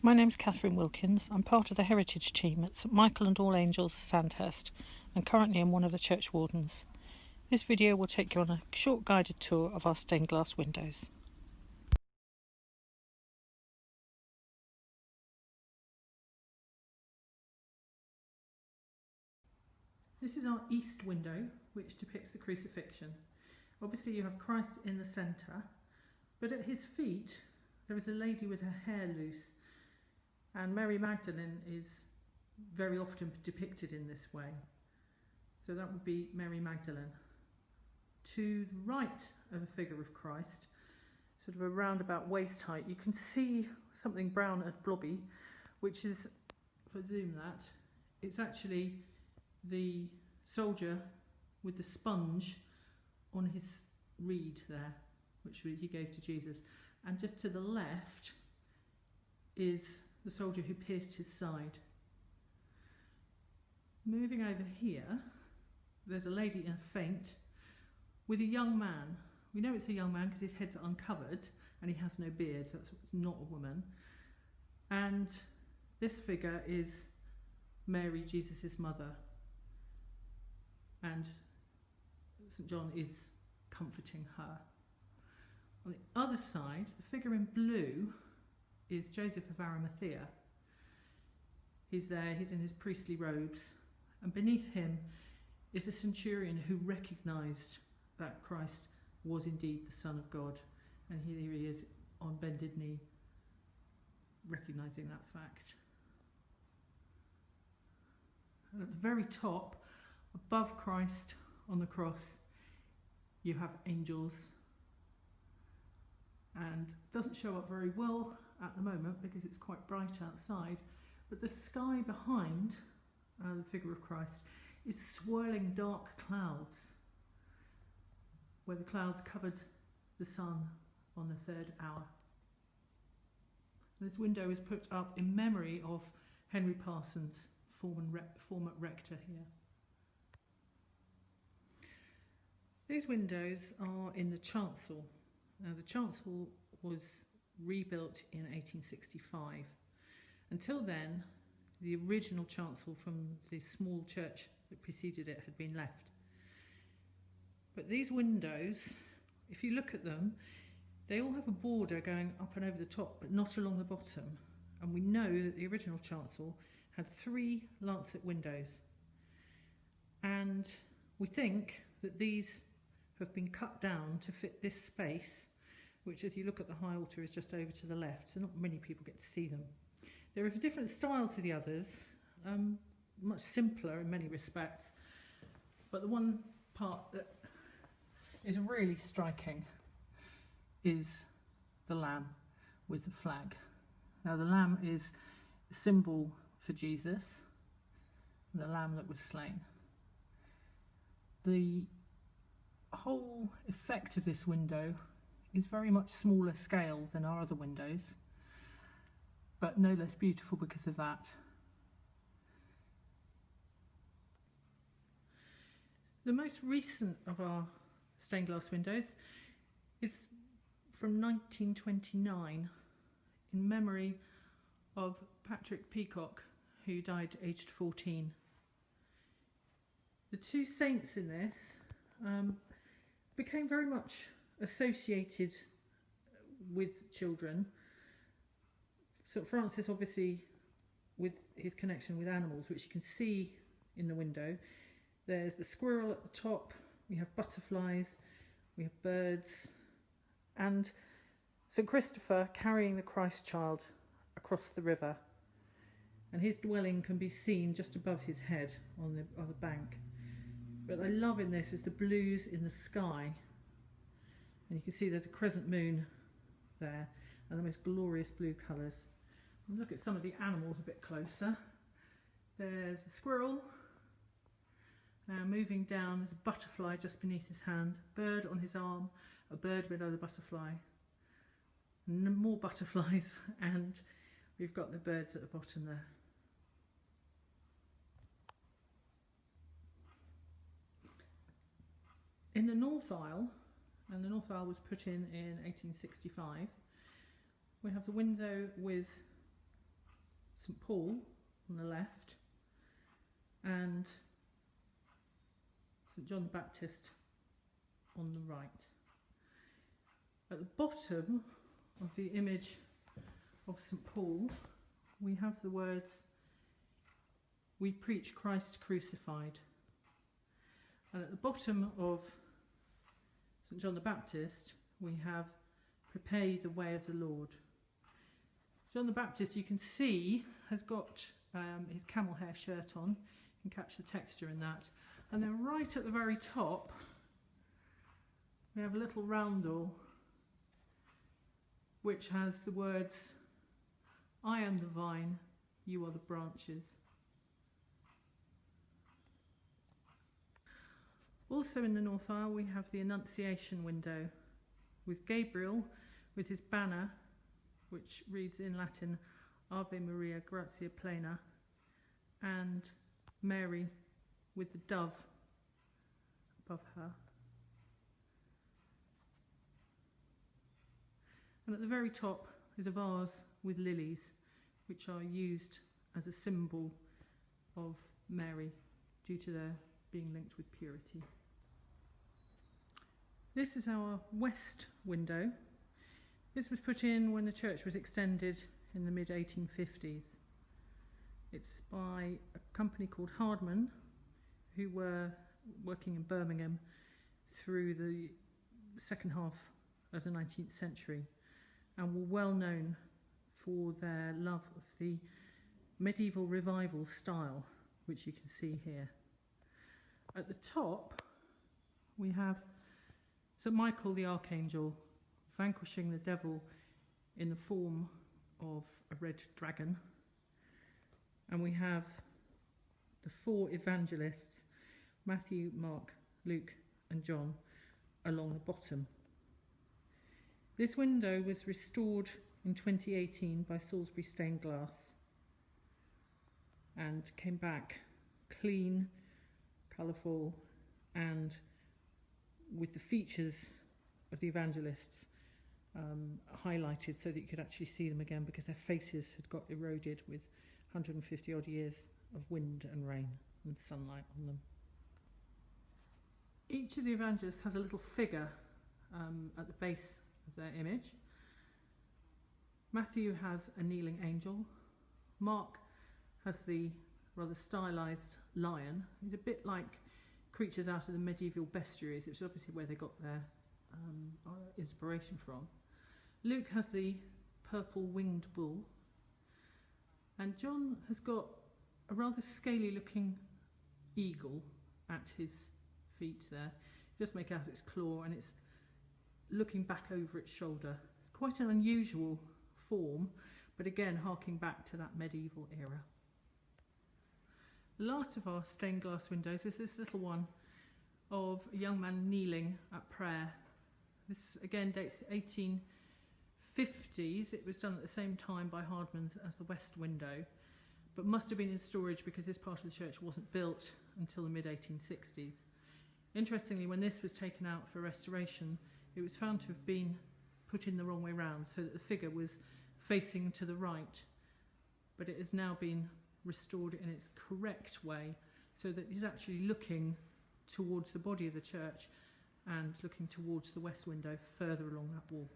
My name's Catherine Wilkins. I'm part of the Heritage team at St Michael and All Angels, Sandhurst, and currently am one of the church wardens. This video will take you on a short guided tour of our stained glass windows. This is our east window, which depicts the crucifixion. Obviously you have Christ in the centre, but at his feet there is a lady with her hair loose, and Mary Magdalene is very often depicted in this way. So that would be Mary Magdalene. To the right of a figure of Christ, sort of around about waist height, you can see something brown and blobby, which is, if I zoom that, it's actually the soldier with the sponge on his reed there, which he gave to Jesus. And just to the left is the soldier who pierced his side. Moving over here, there's a lady in a faint with a young man. We know it's a young man because his head's uncovered and he has no beard, so it's not a woman. And this figure is Mary, Jesus' mother. And St John is comforting her. On the other side, the figure in blue is Joseph of Arimathea. He's there, he's in his priestly robes, and beneath him is the centurion who recognised that Christ was indeed the Son of God, and here he is on bended knee, recognising that fact. And at the very top, above Christ on the cross, you have angels, and it doesn't show up very well at the moment because it's quite bright outside, but the sky behind the figure of Christ is swirling dark clouds, where the clouds covered the sun on the third hour. And this window is put up in memory of Henry Parsons, former rector here. These windows are in the chancel. Now the chancel was rebuilt in 1865. Until then, the original chancel from the small church that preceded it had been left. But these windows, if you look at them, they all have a border going up and over the top, but not along the bottom. And we know that the original chancel had 3 lancet windows. And we think that these have been cut down to fit this space, which, as you look at the high altar, is just over to the left, so not many people get to see them. They're of a different style to the others, much simpler in many respects, but the one part that is really striking is the lamb with the flag. Now the lamb is a symbol for Jesus, the lamb that was slain. The whole effect of this window is very much smaller scale than our other windows, but no less beautiful because of that. The most recent of our stained glass windows is from 1929 in memory of Patrick Peacock, who died aged 14. The 2 saints in this became very much associated with children. St Francis, obviously, with his connection with animals, which you can see in the window. There's the squirrel at the top, we have butterflies, we have birds, and St Christopher carrying the Christ child across the river. And his dwelling can be seen just above his head on the bank. But I love in this is the blues in the sky. And you can see there's a crescent moon there, and the most glorious blue colours. And look at some of the animals a bit closer. There's the squirrel. Now moving down, there's a butterfly just beneath his hand, bird on his arm, a bird below the butterfly, and more butterflies, and we've got the birds at the bottom there. In the north aisle, and the north aisle was put in 1865, we have the window with St Paul on the left and St John the Baptist on the right. At the bottom of the image of St Paul, we have the words, "We preach Christ crucified." And at the bottom of St John the Baptist, we have, "Prepare ye the way of the Lord." John the Baptist, you can see, has got his camel hair shirt on. You can catch the texture in that. And then right at the very top, we have a little roundel which has the words, "I am the vine, you are the branches." Also in the north aisle we have the Annunciation window with Gabriel with his banner, which reads in Latin, "Ave Maria Gratia Plena," and Mary with the dove above her. And at the very top is a vase with lilies, which are used as a symbol of Mary due to their being linked with purity. This is our west window. This was put in when the church was extended in the mid-1850s. It's by a company called Hardman, who were working in Birmingham through the second half of the 19th century and were well known for their love of the medieval revival style, which you can see here. At the top, we have St Michael the Archangel vanquishing the devil in the form of a red dragon. And we have the four evangelists, Matthew, Mark, Luke and John, along the bottom. This window was restored in 2018 by Salisbury Stained Glass and came back clean, colourful and with the features of the evangelists highlighted so that you could actually see them again, because their faces had got eroded with 150 odd years of wind and rain and sunlight on them. Each of the evangelists has a little figure at the base of their image. Matthew has a kneeling angel. Mark has the rather stylised lion. He's a bit like creatures out of the medieval bestiaries, which is obviously where they got their inspiration from. Luke has the purple winged bull. And John has got a rather scaly looking eagle at his feet there. You just make out its claw and it's looking back over its shoulder. It's quite an unusual form, but again harking back to that medieval era. The last of our stained glass windows is this little one of a young man kneeling at prayer. This again dates to 1850s. It was done at the same time by Hardman's as the west window, but must have been in storage because this part of the church wasn't built until the mid-1860s. Interestingly, when this was taken out for restoration, it was found to have been put in the wrong way round, so that the figure was facing to the right, but it has now been restored in its correct way, so that he's actually looking towards the body of the church and looking towards the west window further along that wall.